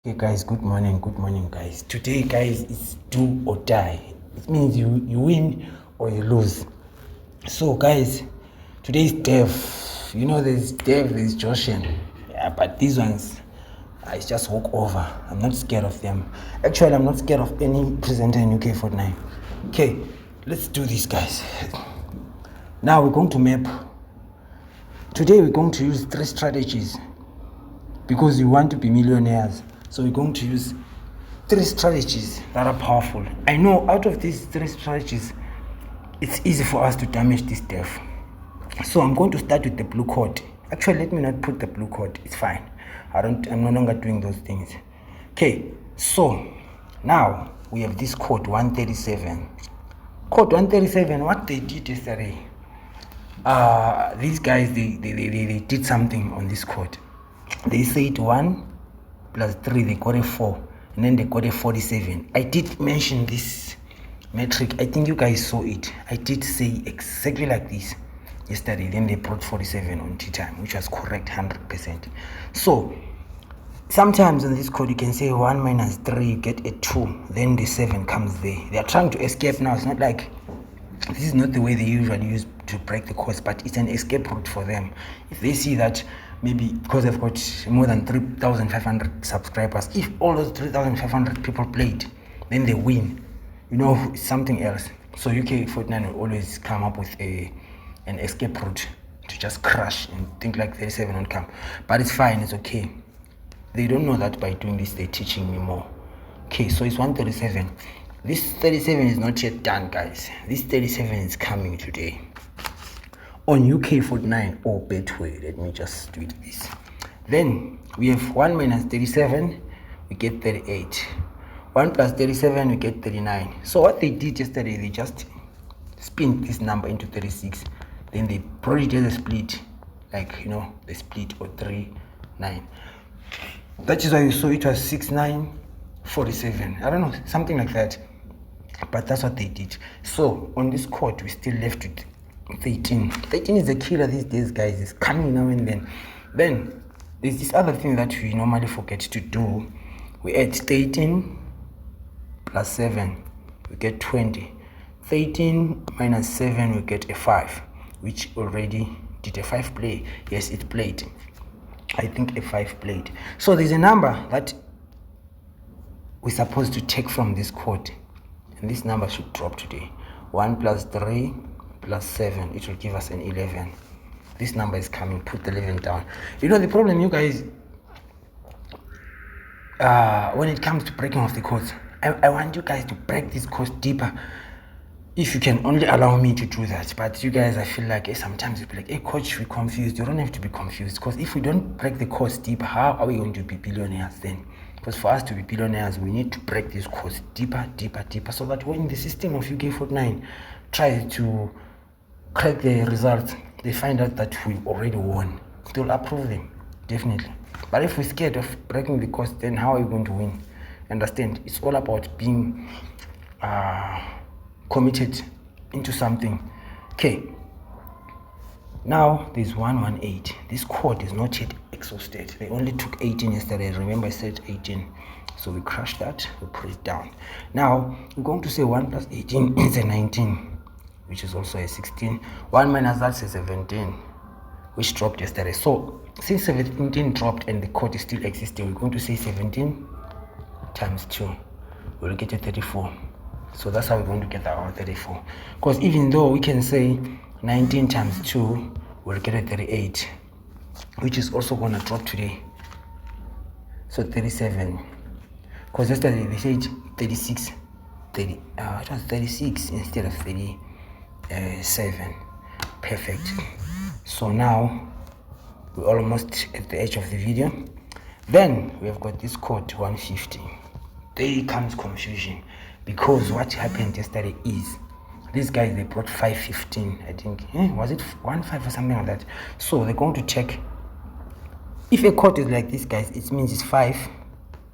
Okay guys, good morning guys. Today guys, it's do or die. It means you win or you lose. So guys, today's Dev. You know there's Dev, there's Joshen. Yeah, but these ones I just walk over. I'm not scared of them. Actually, I'm not scared of any presenter in UK Fortnite. Okay, let's do this guys. Now we're going to map. Today we're going to use 3 strategies because we want to be millionaires. So we're going to use 3 strategies that are powerful. I know out of these 3 strategies, it's easy for us to damage this Dev. So I'm going to start with the blue code. Actually, let me not put the blue code. It's fine. I'm no longer doing those things. Okay, so now we have this code 137. Code 137, what they did yesterday, these guys, they did something on this code. They said 1 plus 3, they got a 4, and then they got a 47. I did mention this metric. I think you guys saw it. I did say exactly like this yesterday. Then they brought 47 on tea time, which was correct 100%. So sometimes on this code you can say 1 minus 3, you get a 2, then the 7 comes there. They are trying to escape now. It's not like, this is not the way they usually use to break the course, but it's an escape route for them. If they see that maybe because they've got more than 3,500 subscribers, if all those 3,500 people played, then they win. You know, it's something else. So UK Fortnite will always come up with an escape route to just crash and think like 37 won't come. But it's fine, it's okay. They don't know that by doing this, they're teaching me more. Okay, so it's 137. This 37 is not yet done, guys. This 37 is coming today on UK Fortnite or Betway. Let me just do it this. Then we have 1 minus 37, we get 38. 1 plus 37, we get 39. So what they did yesterday, they just spin this number into 36. Then they brought it as a split, like, you know, the split or 3, 9. That is why you saw it was 6, 9, 47. I don't know, something like that. But that's what they did. So on this code, we still left with 13. 13 is a killer these days, guys. It's coming now and then. Then there's this other thing that we normally forget to do. We add 13 plus 7, we get 20. 13 minus 7, we get a 5, which already did a 5 play. Yes, it played. I think a 5 played. So there's a number that we're supposed to take from this code, and this number should drop today. 1 plus 3 plus 7, it will give us an 11. This number is coming. Put the 11 down. You know the problem, you guys, when it comes to breaking off the codes, I want you guys to break this course deeper, if you can only allow me to do that. But you guys, I feel like sometimes you'll be like, hey coach, we're confused. You don't have to be confused, because if we don't break the course deeper, how are we going to be billionaires then? Because for us to be billionaires, we need to break this course deeper, so that when the system of UK Fortnite tries to crack the results, they find out that we already won. They'll approve them, definitely. But if we're scared of breaking the course, then how are you going to win? Understand? It's all about being committed into something. Okay. Now there's 118. This code is not yet exhausted. They only took 18 yesterday. Remember I said 18. So we crushed that, we put it down. Now we're going to say 1 plus 18 is a 19, which is also a 16. 1 minus that is 17, which dropped yesterday. So since 17 dropped and the code is still existing, we're going to say 17 times 2. We'll get a 34. So that's how we're going to get our 34. Because even though we can say 19 times 2, we'll get a 38, which is also going to drop today. So 37. Because yesterday they said 36. It was 36 instead of 37. Perfect. So now we're almost at the edge of the video. Then we have got this code 150. There comes confusion, because what happened yesterday is these guys, they brought 515. I think was it 1.5 or something like that. So they're going to check if a code is like this, guys. It means it's 5,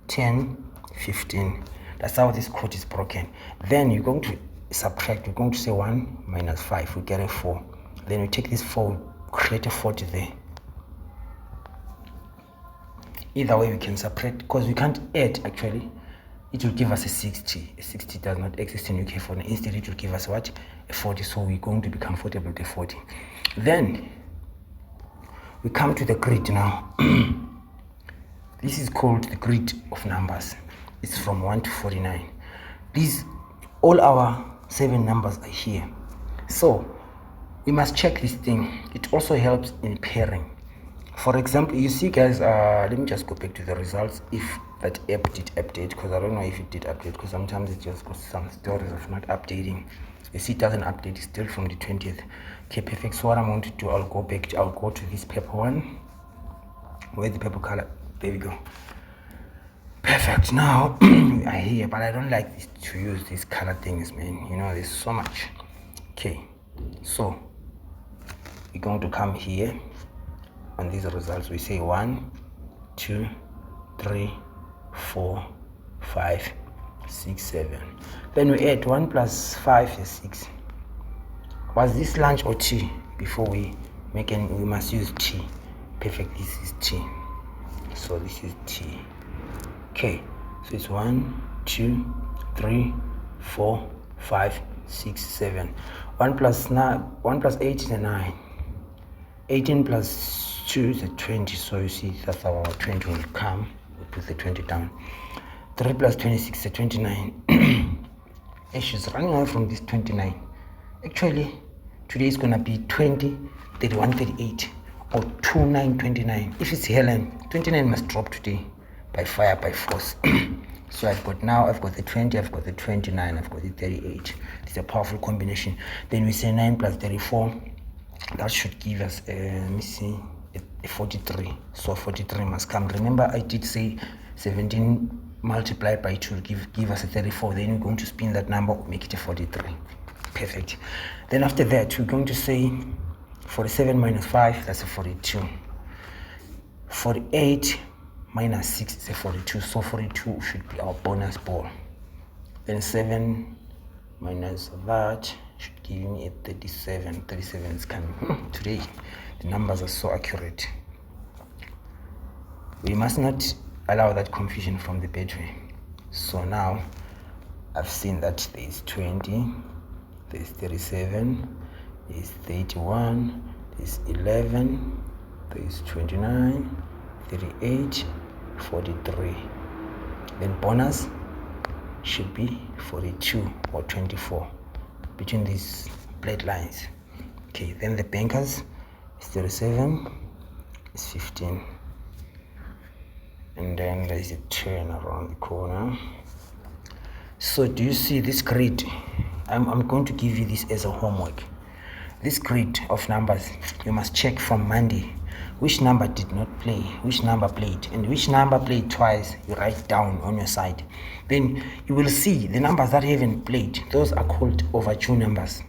10, 15. That's how this code is broken. Then you're going to subtract. We're going to say 1 minus 5, we get a 4. Then we take this 4, create a 40 there. Either way we can separate, because we can't add actually. It will give us a 60. A 60 does not exist in UK phone. Instead it will give us what? A 40. So we're going to be comfortable with a 40. Then we come to the grid now. This is called the grid of numbers. It's from 1 to 49. These, all our 7 numbers are here. So we must check this thing. It also helps in pairing. For example, you see guys, let me just go back to the results if that app did update, because I don't know if it did update, because sometimes it just got some stories of not updating. You see it doesn't update, it's still from the 20th. Okay, perfect. So what I'm going to do, I'll go to this paper one. Where's the paper color? There we go. Perfect. Now we are here, but I don't like to use these color things, man. You know, there's so much. Okay, so we're going to come here on these results. We say 1 2 3 4 5 6 7. Then we add 1 plus 5 is 6. Was this lunch or tea? Before we make any, we must use tea. Perfect. This is tea, so this is tea. Okay, so it's 1 2 3 4 5 6 7. 1 plus 8 is a 9. 18 plus 2 is a 20. So you see that's how our 20 will come. We put the 20 down. 3 plus 26 is a 29. And she's running away from this 29. Actually, today is gonna be 20 31 38 or 29 29. If it's Helen, 29 must drop today by fire, by force. So I've got the 20, I've got the 29, I've got the 38. It's a powerful combination. Then we say 9 plus 34. That should give us let me see, a 43. So 43 must come. Remember I did say 17 multiplied by 2 give us a 34. Then we're going to spin that number, make it a 43. Perfect. Then after that we're going to say 47 minus 5, that's a 42. 48 minus 6 is a 42. So 42 should be our bonus ball. Then 7 minus that should give me a 37. 37 is coming. Today the numbers are so accurate. We must not allow that confusion from the battery. So now I've seen that there is 20, there is 37, there is 31, there is 11, there is 29, 38, 43. Then bonus should be 42 or 24 between these plate lines. Okay, then the bankers is 37, is 15. And then there is a turn around the corner. So do you see this grid? I'm going to give you this as a homework. This grid of numbers, you must check from Monday which number did not play, which number played, and which number played twice. You write down on your side. Then you will see the numbers that haven't played. Those are called overdue numbers.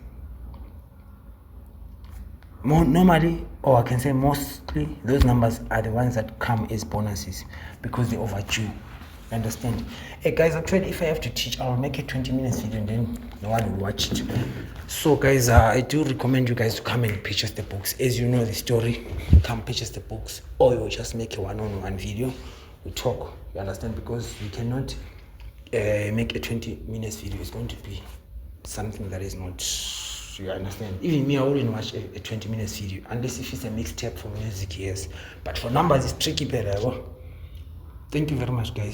Normally, or I can say mostly, those numbers are the ones that come as bonuses because they're overdue. You understand? Hey guys, actually if I have to teach, I'll make a 20 minutes video and then no one will watch it. So guys, I do recommend you guys to come and purchase the books. As you know the story, come purchase the books, or you'll just make a one-on-one video. We talk, you understand? Because you cannot make a 20 minutes video. It's going to be something that is not, you understand? Even me, I wouldn't watch a 20 minutes video unless if it's a mixtape for music, yes. But for numbers, it's tricky, better. Thank you very much, guys.